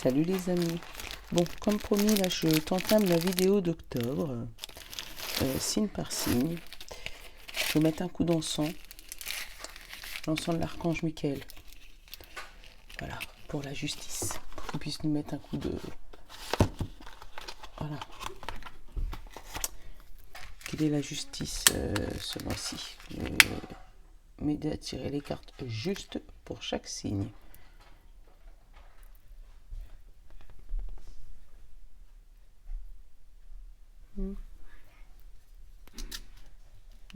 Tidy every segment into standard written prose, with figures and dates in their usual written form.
Salut les amis. Bon, comme promis, là je t'entame la vidéo d'octobre, signe par signe. Je vais mettre un coup d'encens, l'encens de l'archange Michael. Voilà, pour la justice, pour qu'il puisse nous mettre un coup de... Voilà. Quelle est la justice ce mois-ci? M'aider à tirer les cartes juste pour chaque signe.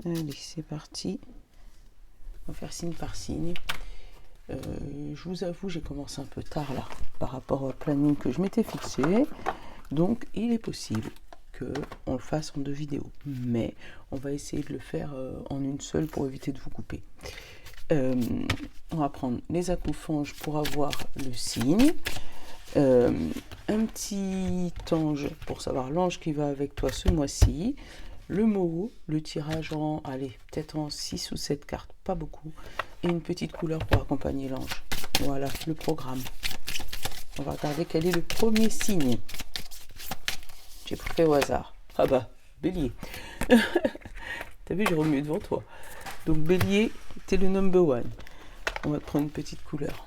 Allez, c'est parti. On va faire signe par signe. Je vous avoue, j'ai commencé un peu tard là, par rapport au planning que je m'étais fixé. Donc, il est possible qu'on le fasse en 2 vidéos. Mais on va essayer de le faire en une seule pour éviter de vous couper. On va prendre les acouphonges pour avoir le signe. Un petit ange pour savoir l'ange qui va avec toi ce mois-ci. Le mot, le tirage en, allez, peut-être en 6 ou 7 cartes, pas beaucoup. Et une petite couleur pour accompagner l'ange. Voilà le programme. On va regarder quel est le premier signe. J'ai fait au hasard. Ah bah, Bélier. T'as vu, j'ai remué devant toi. Donc Bélier, t'es le number one. On va te prendre une petite couleur.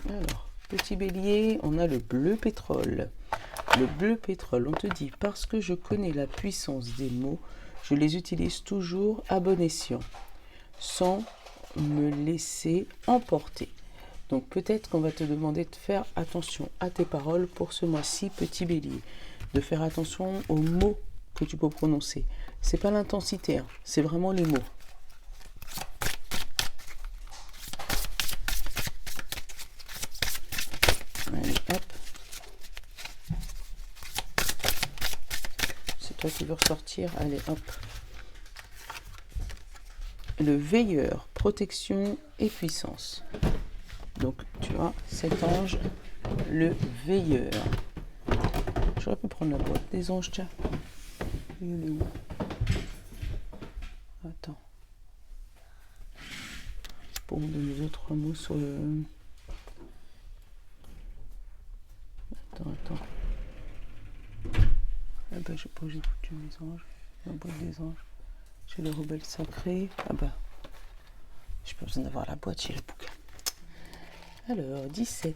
Alors, petit Bélier, on a le bleu pétrole. Le bleu pétrole, on te dit, parce que je connais la puissance des mots, je les utilise toujours à bon escient, sans me laisser emporter. Donc peut-être qu'on va te demander de faire attention à tes paroles pour ce mois-ci, petit Bélier. De faire attention aux mots que tu peux prononcer. C'est pas l'intensité, hein, c'est vraiment les mots. Allez, hop. C'est toi qui veux ressortir. Allez, hop. Le veilleur, protection et puissance. Donc, tu vois, cet ange, le veilleur. J'aurais pu prendre la boîte des anges, tiens. Il est où? Attends. Pour me donner 2-3 mots sur le... Attends. Ah bah, j'ai pas, j'ai foutu mes anges. La boîte des anges. J'ai le rebelle sacré. Ah bah, j'ai pas besoin d'avoir la boîte, j'ai le bouquin. Alors, 17.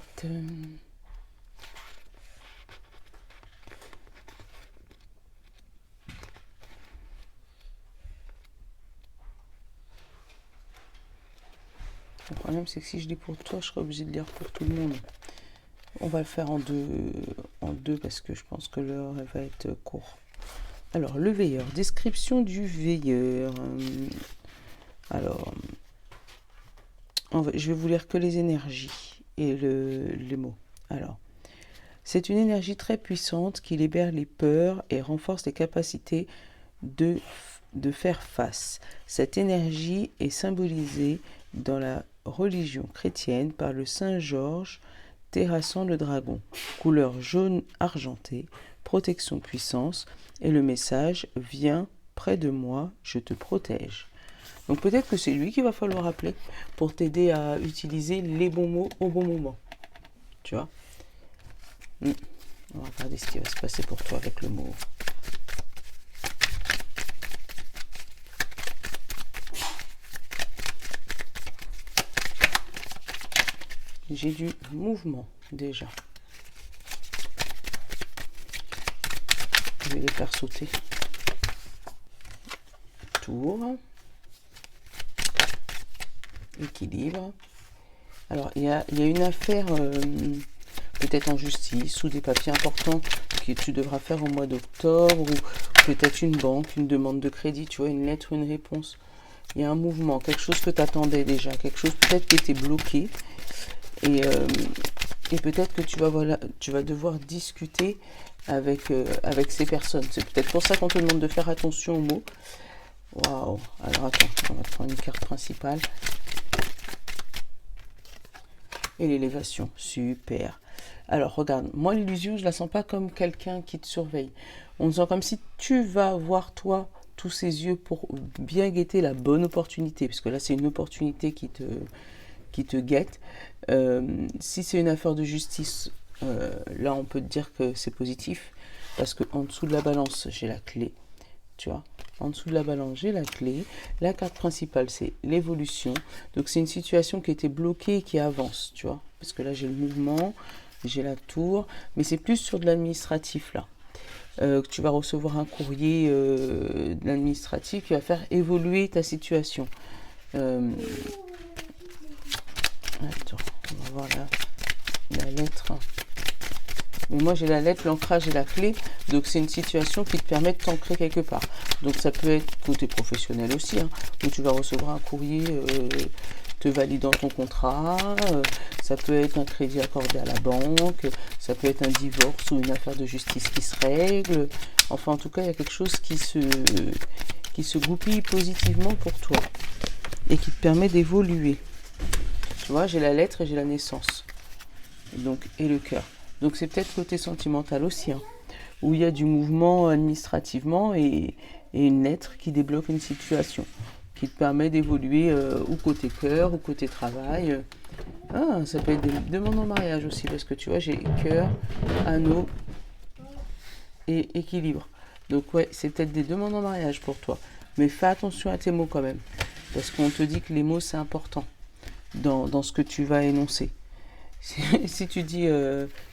Le problème, c'est que si je lis pour toi, je serai obligée de lire pour tout le monde. On va le faire en deux parce que je pense que l'heure va être courte. Alors, le veilleur. Description du veilleur. Alors, je vais vous lire que les énergies et les mots. Alors, c'est une énergie très puissante qui libère les peurs et renforce les capacités de faire face. Cette énergie est symbolisée dans la religion chrétienne par le Saint Georges terrassant le dragon, couleur jaune argenté, protection puissance, et le message « Viens près de moi, je te protège ». Donc peut-être que c'est lui qu'il va falloir appeler pour t'aider à utiliser les bons mots au bon moment. Tu vois? On va regarder ce qui va se passer pour toi avec le mot. J'ai du mouvement déjà. Je vais les faire sauter. Tour. Équilibre. Alors, il y a une affaire, peut-être en justice, ou des papiers importants que tu devras faire au mois d'octobre, ou peut-être une banque, une demande de crédit, tu vois, une lettre ou une réponse. Il y a un mouvement, quelque chose que tu attendais déjà, quelque chose peut-être qui était bloqué. Et peut-être que tu vas devoir discuter avec ces personnes. C'est peut-être pour ça qu'on te demande de faire attention aux mots. Waouh! Alors attends, on va prendre une carte principale. Et l'élévation, super. Alors regarde, moi l'illusion, je la sens pas comme quelqu'un qui te surveille. On sent comme si tu vas voir toi tous ses yeux pour bien guetter la bonne opportunité, parce que là c'est une opportunité qui te guette. Si c'est une affaire de justice, là on peut te dire que c'est positif, parce que en dessous de la balance j'ai la clé, tu vois. En dessous de la balance, j'ai la clé. La carte principale, c'est l'évolution. Donc, c'est une situation qui était bloquée et qui avance, tu vois. Parce que là, j'ai le mouvement, j'ai la tour. Mais c'est plus sur de l'administratif, là. Tu vas recevoir un courrier de l'administratif qui va faire évoluer ta situation. Attends, on va voir la lettre. Mais moi j'ai la lettre, l'ancrage et la clé, donc c'est une situation qui te permet de t'ancrer quelque part. Donc ça peut être côté professionnel aussi, hein, où tu vas recevoir un courrier te validant ton contrat, ça peut être un crédit accordé à la banque, ça peut être un divorce ou une affaire de justice qui se règle. Enfin en tout cas il y a quelque chose qui se goupille positivement pour toi et qui te permet d'évoluer. Tu vois, j'ai la lettre et j'ai la naissance. Donc, et le cœur. Donc c'est peut-être côté sentimental aussi, hein, où il y a du mouvement administrativement et une lettre qui débloque une situation, qui te permet d'évoluer ou côté cœur ou côté travail. Ah, ça peut être des demandes en mariage aussi, parce que tu vois, j'ai cœur, anneau et équilibre. Donc ouais, c'est peut-être des demandes en mariage pour toi. Mais fais attention à tes mots quand même, parce qu'on te dit que les mots c'est important dans ce que tu vas énoncer. Si tu dis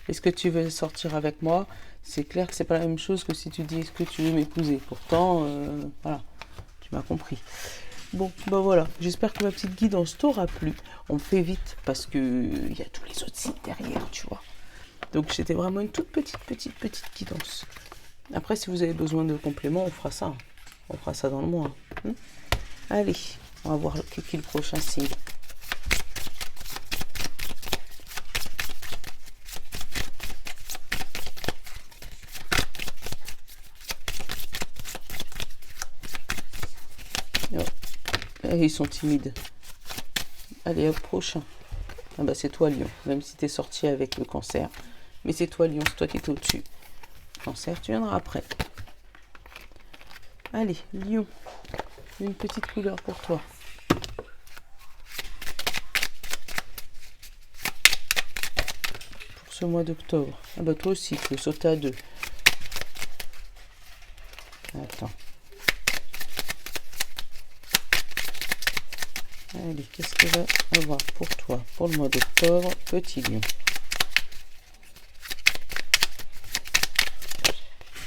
est-ce que tu veux sortir avec moi, c'est clair que c'est pas la même chose que si tu dis est-ce que tu veux m'épouser. Pourtant, voilà, tu m'as compris. Bon, ben voilà, j'espère que ma petite guidance t'aura plu. On fait vite parce que il y a tous les autres sites derrière, tu vois. Donc c'était vraiment une toute petite guidance. Après, si vous avez besoin de compléments, on fera ça. On fera ça dans le mois. Allez, on va voir qui est le prochain signe. Ils sont timides. Allez, hop, prochain. Ah bah c'est toi, Lion. Même si t'es sorti avec le Cancer. Mais c'est toi, Lion. C'est toi qui es au-dessus. Cancer, tu viendras après. Allez, Lion. Une petite couleur pour toi. Pour ce mois d'octobre. Ah bah toi aussi, tu peux sauter à 2. Attends. Allez, qu'est-ce qu'il va avoir pour toi pour le mois d'octobre, petit lion?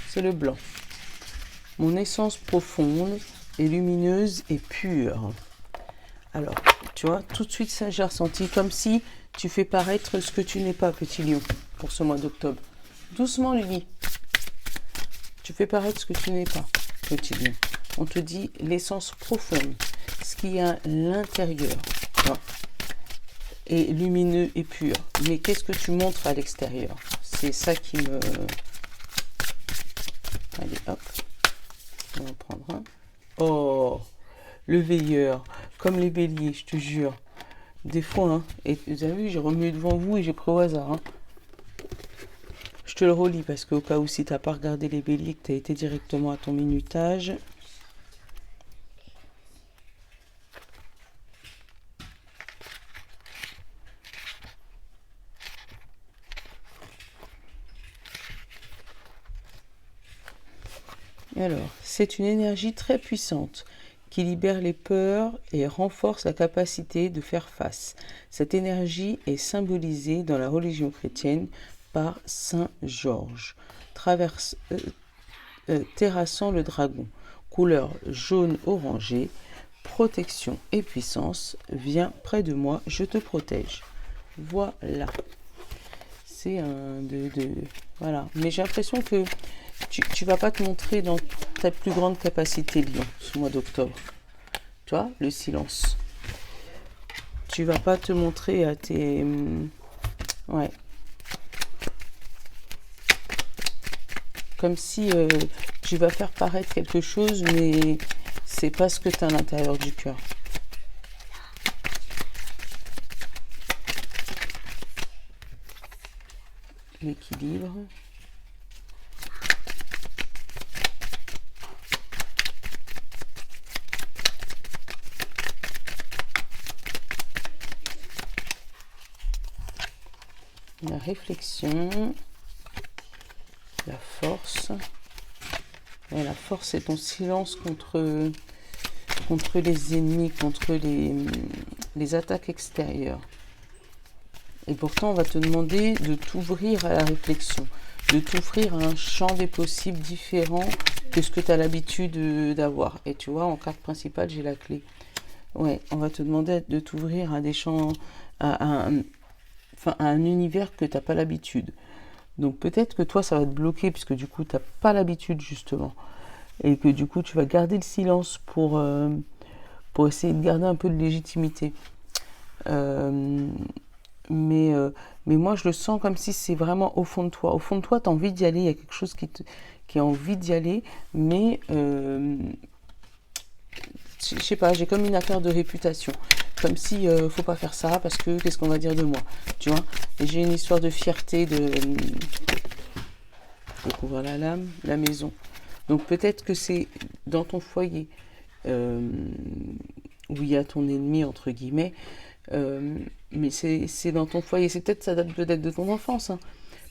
C'est le blanc. Mon essence profonde et lumineuse et pure. Alors, tu vois, tout de suite ça j'ai ressenti comme si tu fais paraître ce que tu n'es pas, petit lion, pour ce mois d'octobre. Doucement, Lily. Tu fais paraître ce que tu n'es pas, petit lion. On te dit l'essence profonde, ce qui est à l'intérieur, est lumineux et pur. Mais qu'est-ce que tu montres à l'extérieur? C'est ça qui me... Allez, hop. On va en prendre un. Oh, le veilleur, comme les béliers, je te jure. Des fois, hein, et vous avez vu, j'ai remué devant vous et j'ai pris au hasard. Hein. Je te le relis parce qu'au cas où si tu n'as pas regardé les béliers, que tu as été directement à ton minutage... Alors, c'est une énergie très puissante qui libère les peurs et renforce la capacité de faire face. Cette énergie est symbolisée dans la religion chrétienne par Saint Georges, terrassant le dragon, couleur jaune-orangé, protection et puissance. Viens près de moi, je te protège. Voilà. C'est un voilà. Mais j'ai l'impression que tu vas pas te montrer dans ta plus grande capacité, Lion, ce mois d'octobre. Tu vois, le silence. Tu vas pas te montrer à tes... Ouais. Comme si tu vas faire paraître quelque chose, mais c'est pas ce que tu as à l'intérieur du cœur. L'équilibre. la réflexion, la force. Et la force, c'est ton silence contre les ennemis, contre les attaques extérieures. Et pourtant, on va te demander de t'ouvrir à la réflexion, de t'ouvrir à un champ des possibles différent que ce que tu as l'habitude d'avoir. Et tu vois, en carte principale, j'ai la clé. Ouais, on va te demander de t'ouvrir à des champs, à un univers que tu n'as pas l'habitude. Donc peut-être que toi, ça va te bloquer, puisque du coup, tu n'as pas l'habitude, justement. Et que du coup, tu vas garder le silence pour essayer de garder un peu de légitimité. Mais moi, je le sens comme si c'est vraiment au fond de toi. Au fond de toi, tu as envie d'y aller. Il y a quelque chose qui a envie d'y aller. Mais, je sais pas, j'ai comme une affaire de réputation. Comme si, faut pas faire ça, parce que qu'est-ce qu'on va dire de moi, tu vois. Et j'ai une histoire de fierté, de couvrir la lame, la maison. Donc peut-être que c'est dans ton foyer, où il y a ton ennemi, entre guillemets, mais c'est dans ton foyer. C'est peut-être, ça date peut-être de ton enfance, hein.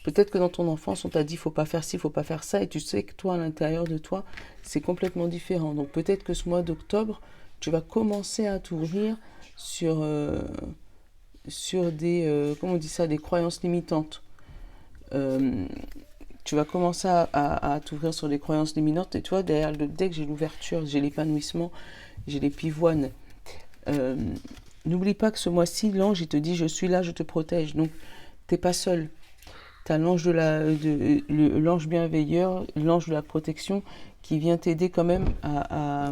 Peut-être que dans ton enfance, on t'a dit faut pas faire ci, faut pas faire ça, et tu sais que toi, à l'intérieur de toi, c'est complètement différent. Donc peut-être que ce mois d'octobre, tu vas commencer à t'ouvrir sur des, comment on dit ça, des croyances limitantes. Tu vas commencer à t'ouvrir sur des croyances limitantes, et toi, derrière le deck, j'ai l'ouverture, j'ai l'épanouissement, j'ai les pivoines. N'oublie pas que ce mois-ci, l'ange, il te dit, je suis là, je te protège. Donc, t'es pas seul. Tu as l'ange l'ange bienveilleur, l'ange de la protection qui vient t'aider quand même à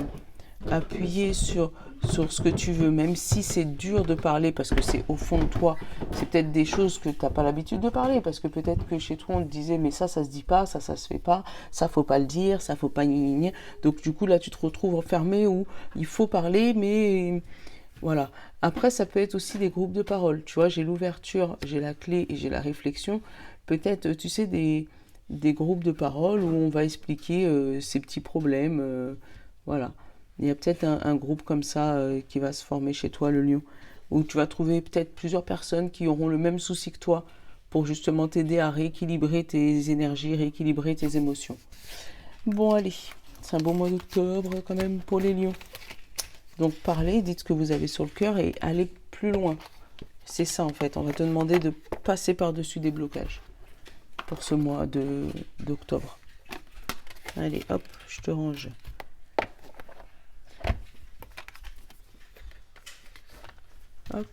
appuyer sur ce que tu veux, même si c'est dur de parler parce que c'est au fond de toi. C'est peut-être des choses que tu n'as pas l'habitude de parler parce que peut-être que chez toi on te disait mais ça se dit pas, ça se fait pas, ça faut pas le dire, ça faut pas gna. Donc du coup là tu te retrouves enfermé où il faut parler mais voilà. Après, ça peut être aussi des groupes de parole. Tu vois, j'ai l'ouverture, j'ai la clé et j'ai la réflexion. Peut-être, tu sais, des groupes de parole où on va expliquer ces petits problèmes. Voilà. Il y a peut-être un groupe comme ça qui va se former chez toi, le lion, où tu vas trouver peut-être plusieurs personnes qui auront le même souci que toi pour justement t'aider à rééquilibrer tes énergies, rééquilibrer tes émotions. Bon, allez, c'est un beau mois d'octobre quand même pour les lions. Donc parlez, dites ce que vous avez sur le cœur et allez plus loin. C'est ça en fait, on va te demander de passer par-dessus des blocages pour ce mois d'octobre. Allez, hop, je te range. Hop.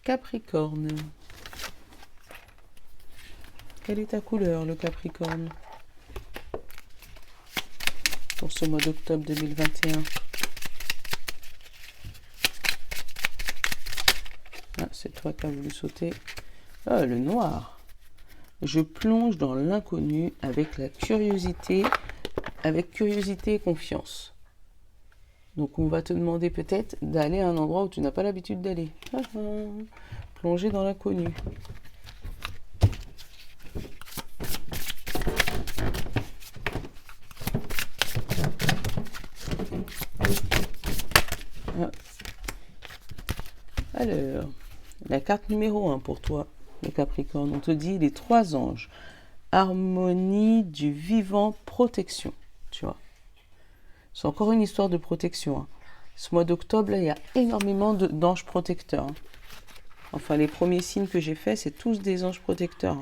Capricorne. Quelle est ta couleur, le Capricorne, pour ce mois d'octobre 2021? Ah, c'est toi qui as voulu sauter. Ah, le noir. Je plonge dans l'inconnu avec curiosité et confiance. Donc on va te demander peut-être d'aller à un endroit où tu n'as pas l'habitude d'aller. Plonger dans l'inconnu. Alors, la carte numéro 1 pour toi, le Capricorne. On te dit les 3 anges. Harmonie du vivant, protection. Tu vois. C'est encore une histoire de protection. Ce mois d'octobre, là, il y a énormément d'anges protecteurs. Enfin, les premiers signes que j'ai faits, c'est tous des anges protecteurs.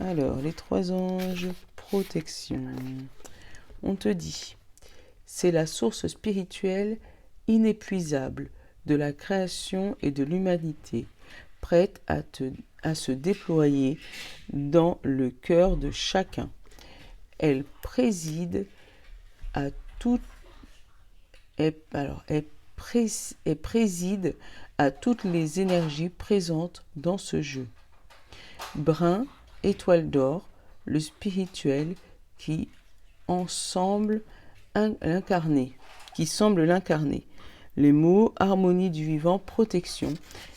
Alors, les 3 anges, protection. On te dit, c'est la source spirituelle inépuisable de la création et de l'humanité, prête à se déployer dans le cœur de chacun. Elle préside à toutes les énergies présentes dans ce jeu. Brun, étoile d'or, le spirituel qui semble l'incarner. Les mots harmonie du vivant, protection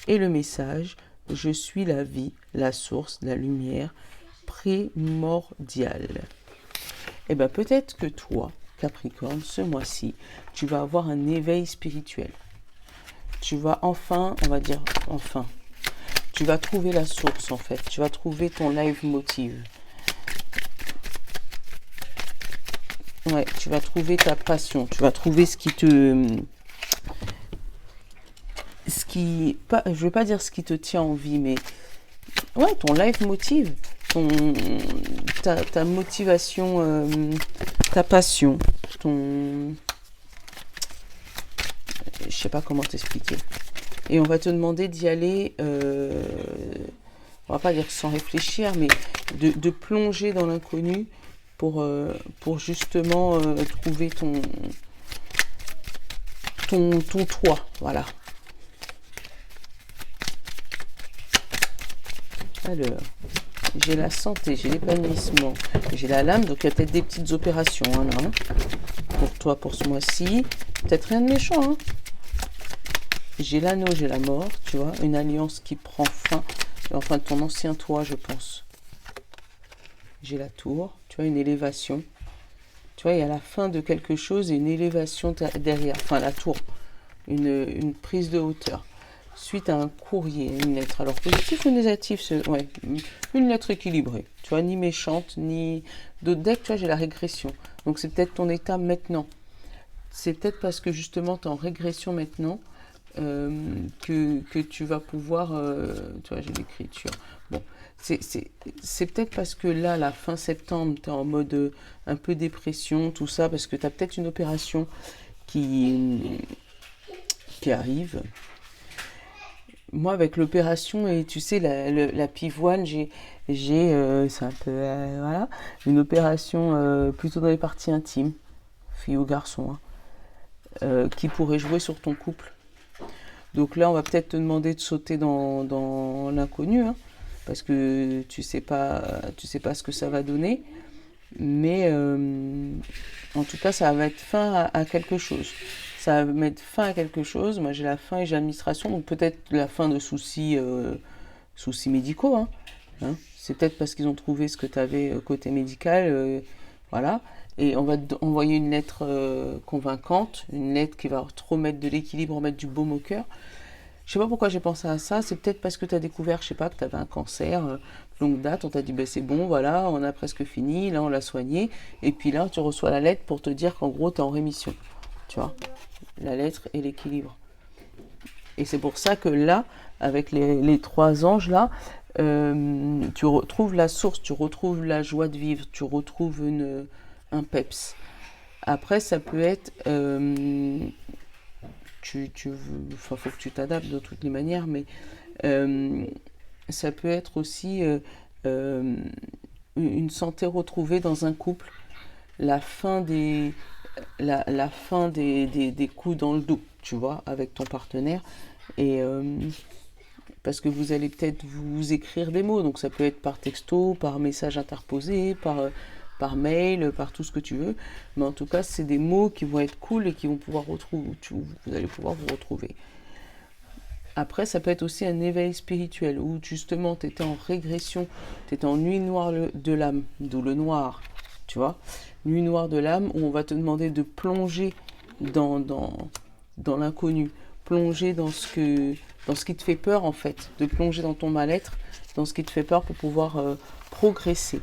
et le message je suis la vie, la source, la lumière primordial. Et bien peut-être que toi, Capricorne, ce mois-ci, tu vas avoir un éveil spirituel. Tu vas enfin, on va dire enfin, tu vas trouver la source en fait. Tu vas trouver ton live motive. Ouais, tu vas trouver ta passion. Tu vas trouver ce qui te... je veux pas dire ce qui te tient en vie, mais... Ouais, ton live motive. Ta motivation, ta passion, ton... Je sais pas comment t'expliquer. Et on va te demander d'y aller, on va pas dire sans réfléchir, mais de plonger dans l'inconnu pour justement trouver ton toit, voilà. Alors, j'ai la santé, j'ai l'épanouissement, j'ai la lame, donc il y a peut-être des petites opérations hein, là, pour toi pour ce mois-ci. Peut-être rien de méchant, hein. J'ai l'anneau, j'ai la mort, tu vois, une alliance qui prend fin, enfin ton ancien toi, je pense. J'ai la tour, tu vois, une élévation. Tu vois, il y a la fin de quelque chose et une élévation derrière, enfin la tour, une prise de hauteur. Suite à un courrier, une lettre. Alors, positif ou négatif, ouais, une lettre équilibrée. Tu vois, ni méchante, ni... D'autres decks, tu vois, j'ai la régression. Donc, c'est peut-être ton état maintenant. C'est peut-être parce que, justement, tu es en régression maintenant que tu vas pouvoir... tu vois, j'ai l'écriture. Bon, c'est peut-être parce que là, la fin septembre, tu es en mode un peu dépression, tout ça, parce que tu as peut-être une opération qui arrive. Moi, avec l'opération, et tu sais, la pivoine, j'ai c'est un peu, voilà, une opération plutôt dans les parties intimes, fille ou garçon, hein, qui pourrait jouer sur ton couple. Donc là, on va peut-être te demander de sauter dans l'inconnu, hein, parce que tu sais pas ce que ça va donner. Mais en tout cas, ça va mettre fin à quelque chose. Ça va mettre fin à quelque chose. Moi, j'ai la fin et j'ai l'administration, donc peut-être la fin de soucis médicaux. Hein. C'est peut-être parce qu'ils ont trouvé ce que tu avais côté médical. Voilà. Et on va envoyer une lettre convaincante, une lettre qui va te remettre de l'équilibre, remettre du baume au cœur. Je sais pas pourquoi j'ai pensé à ça. C'est peut-être parce que tu as découvert, je sais pas, que tu avais un cancer longue date. On t'a dit, ben, c'est bon, voilà, on a presque fini. Là, on l'a soigné. Et puis là, tu reçois la lettre pour te dire qu'en gros, tu es en rémission. Tu vois, la lettre et l'équilibre. Et c'est pour ça que là, avec les trois anges, là, tu retrouves la source, tu retrouves la joie de vivre, tu retrouves un peps. Après, ça peut être... faut que tu t'adaptes de toutes les manières, mais ça peut être aussi une santé retrouvée dans un couple, la fin des coups dans le dos, tu vois, avec ton partenaire, et parce que vous allez peut-être vous écrire des mots, donc ça peut être par texto, par message interposé, par mail, par tout ce que tu veux. Mais en tout cas, c'est des mots qui vont être cool et qui vont pouvoir vous allez pouvoir vous retrouver. Après, ça peut être aussi un éveil spirituel où justement tu étais en régression, tu étais en nuit noire de l'âme, d'où le noir, tu vois. Nuit noire de l'âme où on va te demander de plonger dans l'inconnu, plonger dans ce qui te fait peur en fait, de plonger dans ton mal-être, dans ce qui te fait peur pour pouvoir progresser.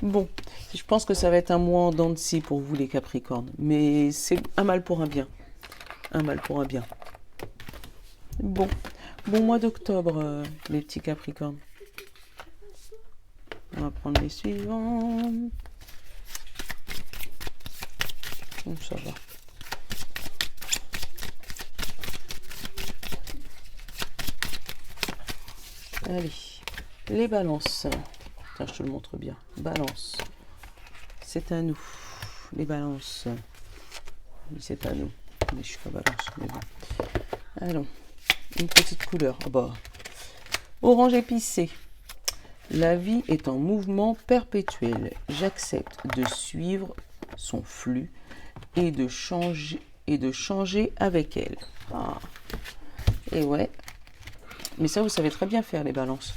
Bon, je pense que ça va être un mois en dents de scie pour vous les Capricornes, mais c'est un mal pour un bien. Un mal pour un bien. Bon mois d'octobre, les petits Capricornes. On va prendre les suivants. Ça va. Allez, les balances. Tiens, je te le montre bien. Balance. C'est à nous. Les balances. Oui, c'est à nous. Mais je suis pas balance. Mais bon. Allons. Une petite couleur. Ah bah. Orange épicé. La vie est en mouvement perpétuel. J'accepte de suivre son flux et de changer avec elle. Ah. Et ouais. Mais ça, vous savez très bien faire, les balances.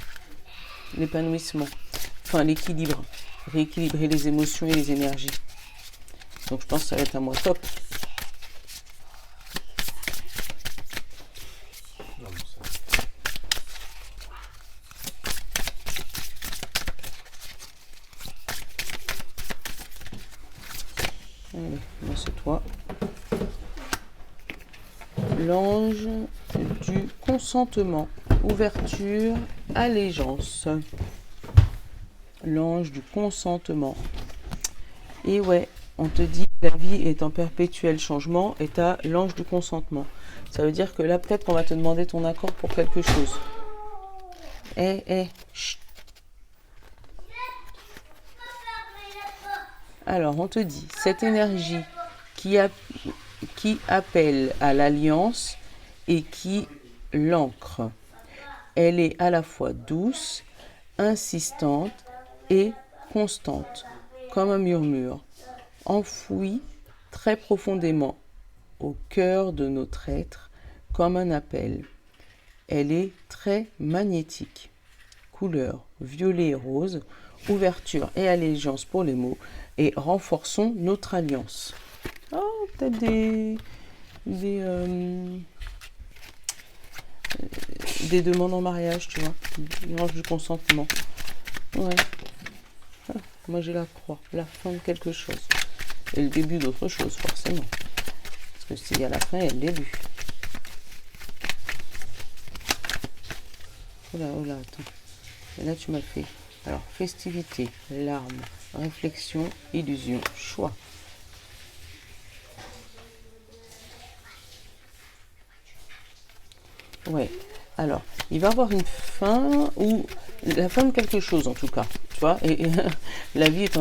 L'épanouissement. enfin l'équilibre, rééquilibrer les émotions et les énergies. Donc je pense que ça va être un mois top. Allez, moi c'est toi. L'ange du consentement, ouverture, allégeance. L'ange du consentement. Et ouais, on te dit que la vie est en perpétuel changement et tu as l'ange du consentement. Ça veut dire que là, peut-être qu'on va te demander ton accord pour quelque chose. Chut. Alors, on te dit, cette énergie qui appelle à l'alliance et qui l'ancre. Elle est à la fois douce, insistante et constante, comme un murmure, enfouie très profondément au cœur de notre être, comme un appel. Elle est très magnétique. Couleur violet et rose, ouverture et allégeance pour les mots, et renforçons notre alliance. Oh, peut-être des demandes en mariage, tu vois. L'ange du consentement. Ouais. Ah, moi, j'ai la croix, la fin de quelque chose. Et le début d'autre chose, forcément. Parce que s'il y a la fin, il y a le début. Oh là, attends. Et là, tu m'as fait. Alors, festivité, larmes, réflexion, illusion, choix. Ouais. Alors, il va y avoir une fin, ou la fin de quelque chose en tout cas, tu vois, et la vie est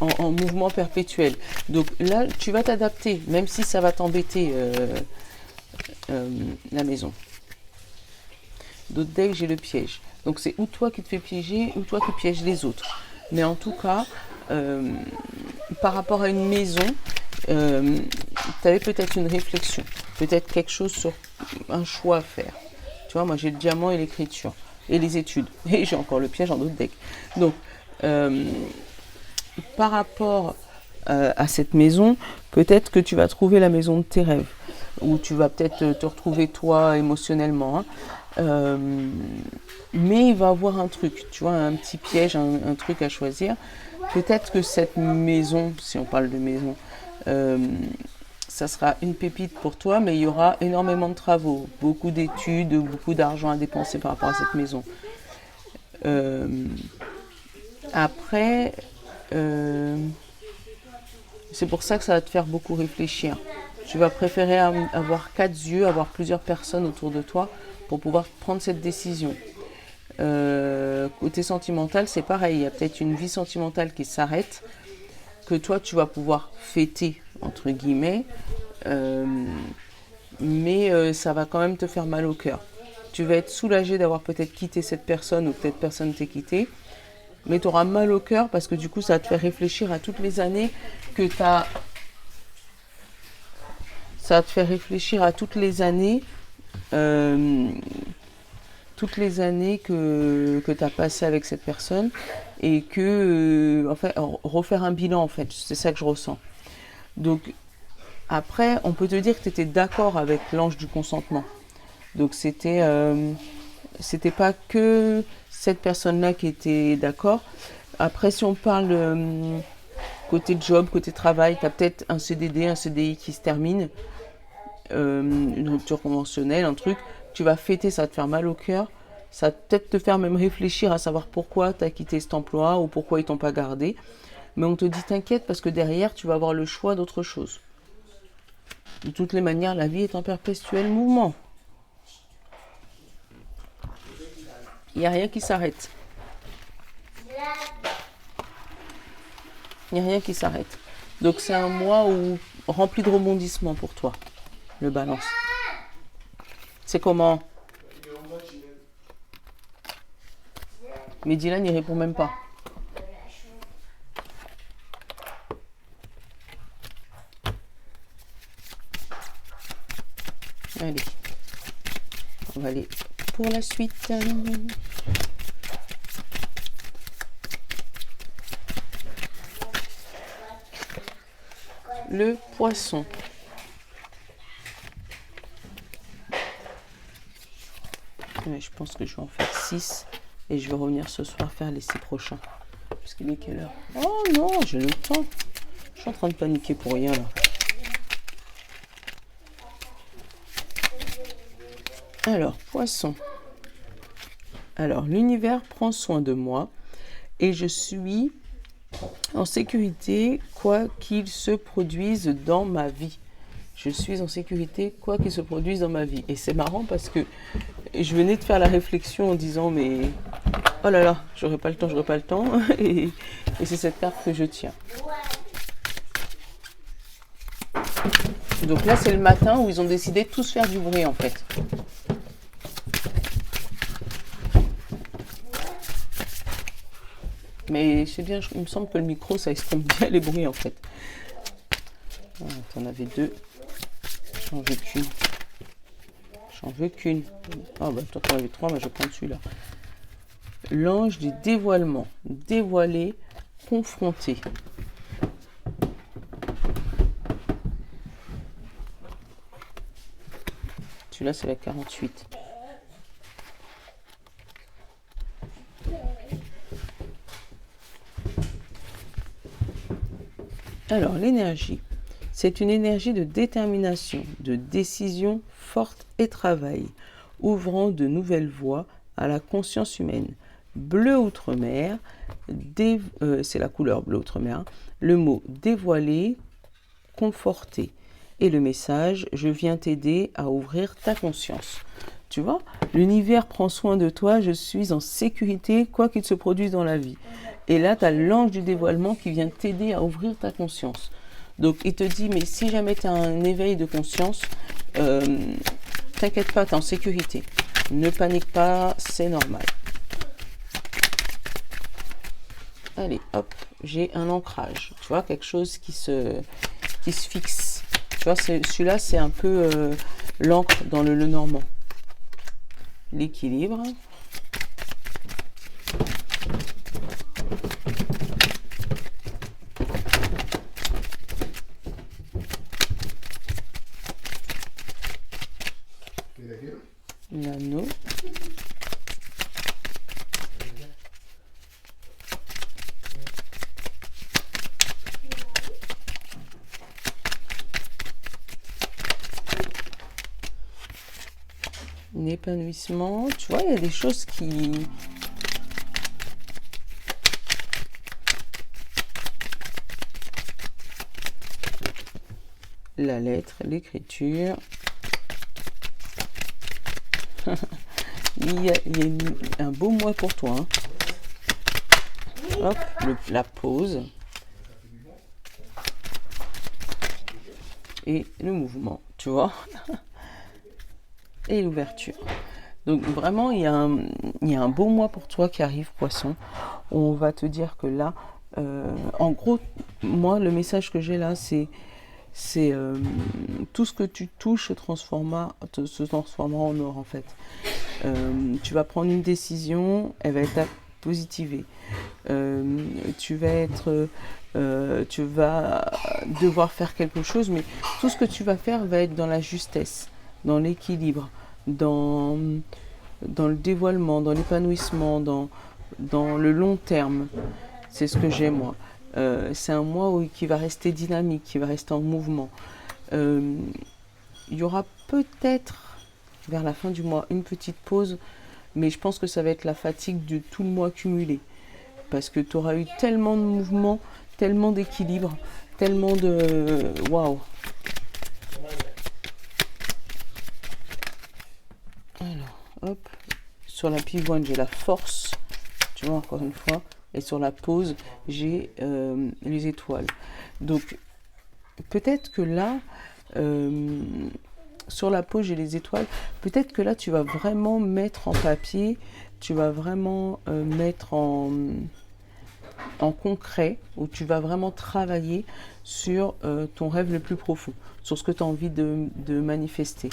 en mouvement perpétuel. Donc là, tu vas t'adapter, même si ça va t'embêter, la maison. D'autres decks, j'ai le piège. Donc c'est ou toi qui te fais piéger, ou toi qui pièges les autres. Mais en tout cas, par rapport à une maison, tu avais peut-être une réflexion, peut-être quelque chose sur un choix à faire. Tu vois, moi j'ai le diamant et l'écriture, et les études. Et j'ai encore le piège en d'autres decks. Donc, par rapport à cette maison, peut-être que tu vas trouver la maison de tes rêves, ou tu vas peut-être te retrouver toi émotionnellement. Mais il va y avoir un truc, tu vois, un petit piège, un truc à choisir. Peut-être que cette maison, si on parle de maison, ça sera une pépite pour toi, mais il y aura énormément de travaux, beaucoup d'études, beaucoup d'argent à dépenser par rapport à cette maison. Après, c'est pour ça que ça va te faire beaucoup réfléchir. Tu vas préférer avoir 4 yeux, avoir plusieurs personnes autour de toi pour pouvoir prendre cette décision. Côté sentimental, c'est pareil. Il y a peut-être une vie sentimentale qui s'arrête, que toi, tu vas pouvoir fêter, entre guillemets, mais ça va quand même te faire mal au cœur. Tu vas être soulagé d'avoir peut-être quitté cette personne, ou peut-être personne t'est quitté, mais tu auras mal au cœur parce que du coup, ça va te faire réfléchir à toutes les années que tu as... Ça va te faire réfléchir à toutes les années... que tu as passé avec cette personne, et que enfin, refaire un bilan en fait, c'est ça que je ressens. Donc après, on peut te dire que tu étais d'accord avec l'ange du consentement. Donc c'était pas que cette personne-là qui était d'accord. Après, si on parle côté job, côté travail, tu as peut-être un CDD, un CDI qui se termine, une rupture conventionnelle, un truc, tu vas fêter, ça va te faire mal au cœur, ça va peut-être te faire même réfléchir à savoir pourquoi tu as quitté cet emploi ou pourquoi ils t'ont pas gardé. Mais on te dit t'inquiète parce que derrière, tu vas avoir le choix d'autre chose. De toutes les manières, la vie est en perpétuel mouvement. Il n'y a rien qui s'arrête. Il n'y a rien qui s'arrête. Donc c'est un mois rempli de rebondissements pour toi, le Balance. C'est comment? Mais Dylan, il répond même pas. Allez, on va aller pour la suite. le poisson. Ouais, je pense que je vais en faire 6 et je vais revenir ce soir faire les 6 prochains. Parce qu'il est quelle heure? Oh non, j'ai le temps. Je suis en train de paniquer pour rien là. Alors, poisson. Alors, l'univers prend soin de moi et je suis en sécurité quoi qu'il se produise dans ma vie. Je suis en sécurité quoi qu'il se produise dans ma vie. Et c'est marrant parce que je venais de faire la réflexion en disant mais oh là là, j'aurais pas le temps. Et c'est cette carte que je tiens. Donc là, c'est le matin où ils ont décidé de tous faire du bruit en fait. Mais c'est bien, il me semble que le micro, ça estompe bien les bruits en fait. Ah, t'en avais 2. J'en veux qu'une. J'en veux qu'une. Ah bah toi t'en avais 3, mais je prends celui-là. L'ange du dévoilement. Dévoilé, confronté. Celui-là c'est la 48. Alors, l'énergie, c'est une énergie de détermination, de décision forte et travail, ouvrant de nouvelles voies à la conscience humaine. Bleu outre-mer, c'est la couleur bleu outre-mer, le mot dévoiler, conforter. Et le message, je viens t'aider à ouvrir ta conscience. Tu vois, l'univers prend soin de toi, je suis en sécurité, quoi qu'il se produise dans la vie. Et là, tu as l'ange du dévoilement qui vient t'aider à ouvrir ta conscience. Donc, il te dit, mais si jamais tu as un éveil de conscience, t'inquiète pas, tu es en sécurité. Ne panique pas, c'est normal. Allez, hop, j'ai un ancrage. Tu vois, quelque chose qui se fixe. Tu vois, celui-là, c'est un peu l'encre dans le Lenormand. L'équilibre. L'anneau. L'épanouissement. Tu vois, il y a des choses qui... La lettre, l'écriture. il y a un beau mois pour toi. Hein. Hop, la pause. Et le mouvement, tu vois. Et l'ouverture. Donc vraiment, il y a un beau mois pour toi qui arrive, Poisson. On va te dire que là, en gros, moi, le message que j'ai là, c'est tout ce que tu touches se transformera en or en fait. Tu vas prendre une décision, elle va être positivée. Tu vas devoir faire quelque chose, mais tout ce que tu vas faire va être dans la justesse, dans l'équilibre, dans le dévoilement, dans l'épanouissement, dans le long terme. C'est ce que j'ai moi. C'est un mois qui va rester dynamique, qui va rester en mouvement. Il y aura peut-être vers la fin du mois une petite pause, mais je pense que ça va être la fatigue de tout le mois cumulé. Parce que tu auras eu tellement de mouvements, tellement d'équilibre, tellement de... Waouh! Alors, hop, sur la pivoine, j'ai la force, tu vois, encore une fois. Et sur la pause, j'ai les étoiles. Donc, peut-être que là, sur la pause, j'ai les étoiles. Peut-être que là, tu vas vraiment mettre en papier, tu vas vraiment mettre en concret, où tu vas vraiment travailler sur ton rêve le plus profond, sur ce que tu as envie de manifester.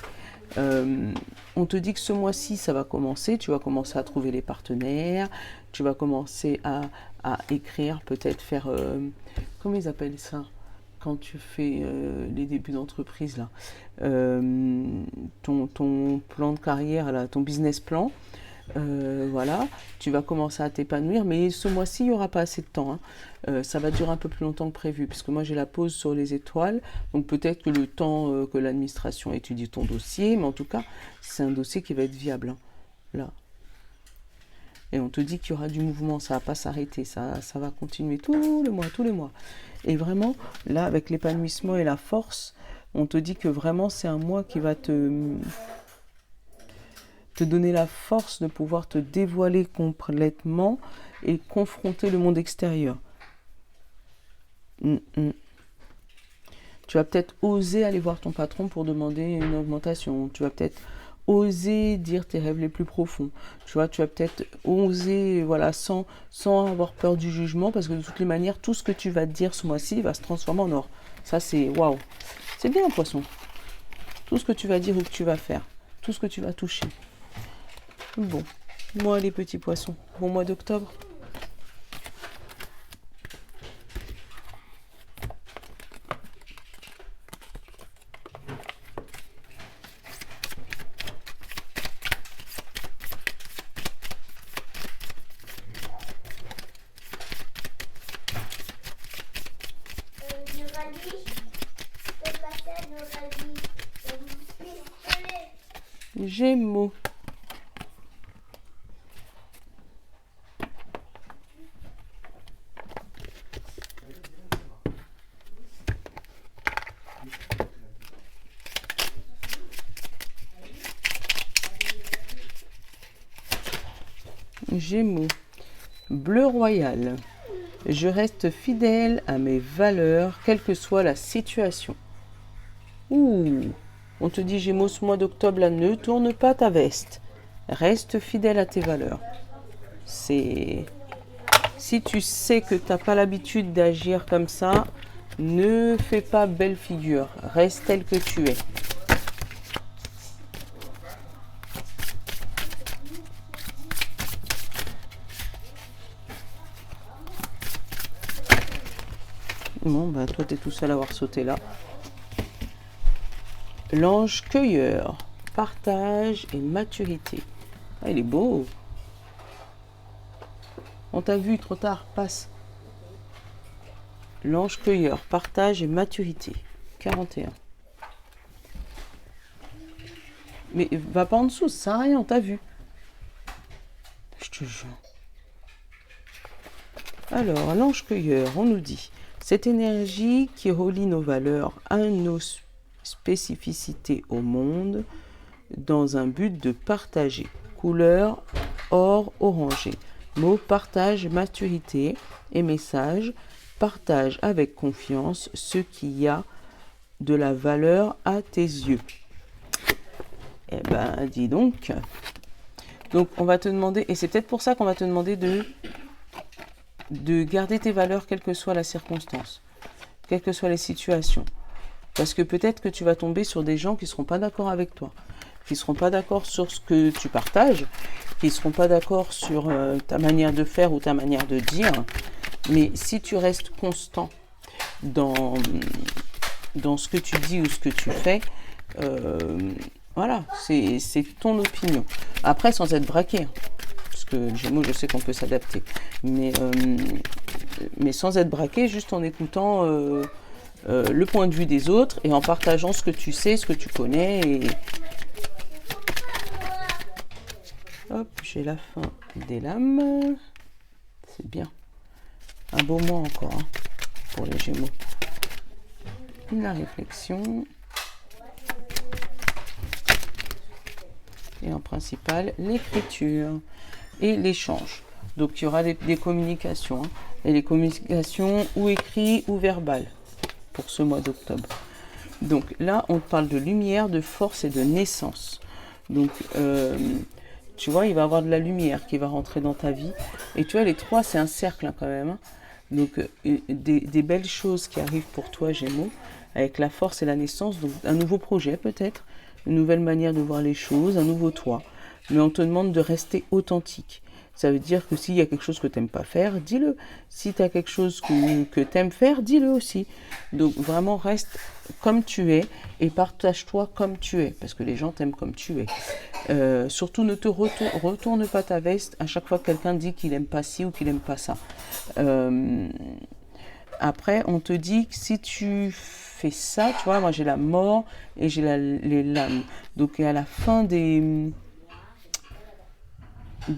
On te dit que ce mois-ci, ça va commencer, tu vas commencer à trouver les partenaires, tu vas commencer à écrire, peut-être faire, comment ils appellent ça, quand tu fais les débuts d'entreprise, là, ton plan de carrière, là, ton business plan, voilà, tu vas commencer à t'épanouir, mais ce mois-ci, il n'y aura pas assez de temps, hein. Ça va durer un peu plus longtemps que prévu, puisque moi j'ai la pause sur les étoiles, donc peut-être que le temps que l'administration étudie ton dossier, mais en tout cas, c'est un dossier qui va être viable, hein, là. Et on te dit qu'il y aura du mouvement, ça ne va pas s'arrêter, ça va continuer tous les mois. Et vraiment, là, avec l'épanouissement et la force, on te dit que vraiment, c'est un mois qui va te donner la force de pouvoir te dévoiler complètement et confronter le monde extérieur. Tu vas peut-être oser aller voir ton patron pour demander une augmentation. Tu vas peut-être oser dire tes rêves les plus profonds. Tu vois, tu vas peut-être oser, voilà, sans avoir peur du jugement, parce que de toutes les manières, tout ce que tu vas dire ce mois-ci va se transformer en or. Ça, c'est waouh. C'est bien, poisson. Tout ce que tu vas dire ou que tu vas faire, tout ce que tu vas toucher. Bon, moi les petits poissons, bon mois d'octobre. Gémeaux. Gémeaux. Bleu royal. Je reste fidèle à mes valeurs, quelle que soit la situation. Ouh, on te dit Gémeaux, ce mois d'octobre, là, ne tourne pas ta veste. Reste fidèle à tes valeurs. Si tu sais que tu n'as pas l'habitude d'agir comme ça, ne fais pas belle figure. Reste tel que tu es. Bon, bah toi, tu es tout seul à avoir sauté là. L'ange cueilleur. Partage et maturité. Ah, il est beau. On t'a vu, trop tard, passe. L'ange cueilleur, partage et maturité. 41. Mais va pas en dessous, ça sert à rien, on t'a vu. Je te jure. Alors, l'ange cueilleur, on nous dit, cette énergie qui relie nos valeurs à nos spécificités au monde dans un but de partager. Couleur or orangé. Mot partage, maturité et message. Partage avec confiance ce qui a de la valeur à tes yeux. Eh ben, dis donc. Donc, on va te demander, et c'est peut-être pour ça qu'on va te demander de garder tes valeurs quelle que soit la circonstance, quelles que soient les situations. Parce que peut-être que tu vas tomber sur des gens qui ne seront pas d'accord avec toi, qui ne seront pas d'accord sur ce que tu partages, qui ne seront pas d'accord sur ta manière de faire ou ta manière de dire. Mais si tu restes constant dans ce que tu dis ou ce que tu fais, voilà, c'est ton opinion. Après, sans être braqué, hein, parce que le Gémeaux, je sais qu'on peut s'adapter, mais sans être braqué, juste en écoutant le point de vue des autres et en partageant ce que tu sais, ce que tu connais. Et... Hop, j'ai la fin des lames. C'est bien. Un beau mois encore, hein, pour les Gémeaux. La réflexion. Et en principal, l'écriture et l'échange. Donc, il y aura des communications. Hein, et les communications ou écrites ou verbales pour ce mois d'octobre. Donc là, on parle de lumière, de force et de naissance. Donc, tu vois, il va y avoir de la lumière qui va rentrer dans ta vie. Et tu vois, les trois, c'est un cercle hein, quand même. Hein. Donc, des belles choses qui arrivent pour toi, Gémeaux, avec la force et la naissance. Donc, un nouveau projet peut-être, une nouvelle manière de voir les choses, un nouveau toi. Mais on te demande de rester authentique. Ça veut dire que s'il y a quelque chose que tu n'aimes pas faire, dis-le. Si tu as quelque chose que tu aimes faire, dis-le aussi. Donc vraiment reste comme tu es et partage-toi comme tu es, parce que les gens t'aiment comme tu es. Surtout ne te retourne pas ta veste à chaque fois que quelqu'un dit qu'il n'aime pas ci ou qu'il n'aime pas ça. Après, on te dit que si tu fais ça, tu vois, moi j'ai la mort et j'ai les lames. Donc à la fin des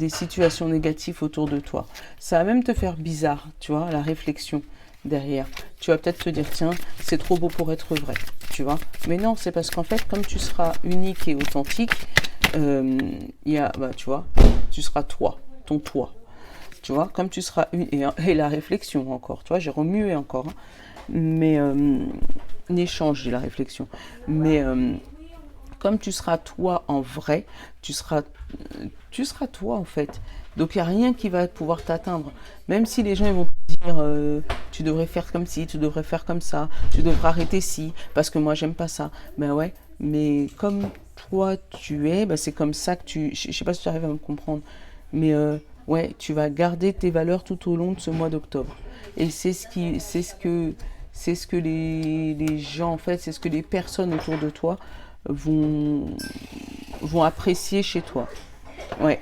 situations négatives autour de toi. Ça va même te faire bizarre, tu vois, la réflexion derrière. Tu vas peut-être te dire, tiens, c'est trop beau pour être vrai, tu vois. Mais non, c'est parce qu'en fait, comme tu seras unique et authentique, tu vois, tu seras toi, ton toi. Tu vois, comme tu seras et la réflexion encore, tu vois, j'ai remué encore. Hein, mais, l'échange, j'ai la réflexion. Mais comme tu seras toi en vrai, tu seras toi en fait. Donc il n'y a rien qui va pouvoir t'atteindre. Même si les gens ils vont te dire tu devrais faire comme ci, tu devrais faire comme ça, tu devrais arrêter ci, parce que moi j'aime pas ça. Ben ouais, mais comme toi tu es, ben c'est comme ça que tu... Je sais pas si tu arrives à me comprendre. Mais ouais, tu vas garder tes valeurs tout au long de ce mois d'octobre. Et c'est ce que les gens en fait, c'est ce que les personnes autour de toi vont apprécier chez toi. Ouais.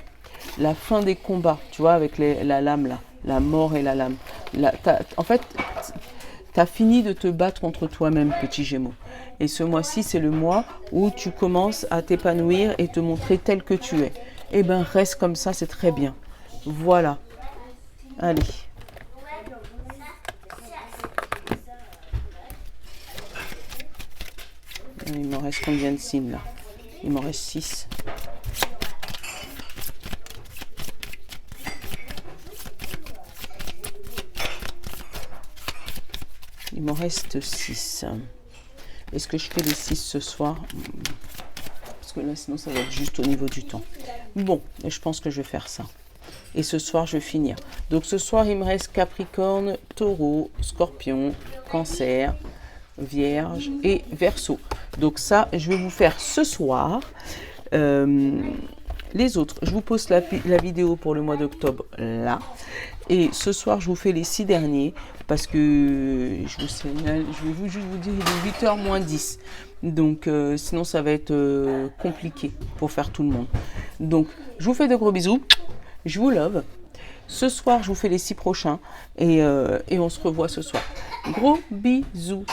La fin des combats, tu vois, avec la lame là, la mort et la lame. En fait, tu as fini de te battre contre toi-même, petit Gémeaux. Et ce mois-ci, c'est le mois où tu commences à t'épanouir et te montrer tel que tu es. Eh ben, reste comme ça, c'est très bien. Voilà. Allez. Il me reste combien de signes là? Il m'en reste 6. Il m'en reste 6. Est-ce que je fais les 6 ce soir? Parce que là, sinon, ça va être juste au niveau du temps. Bon, je pense que je vais faire ça. Et ce soir, je vais finir. Donc, ce soir, il me reste Capricorne, Taureau, Scorpion, Cancer, Vierge et Verseau. Donc ça, je vais vous faire ce soir. Les autres, je vous poste la vidéo pour le mois d'octobre là. Et ce soir, je vous fais les 6 derniers parce que je vais juste vous dire, il est 8h moins 10. Donc, sinon, ça va être compliqué pour faire tout le monde. Donc, je vous fais de gros bisous. Je vous love. Ce soir, je vous fais les 6 prochains et on se revoit ce soir. Gros bisous.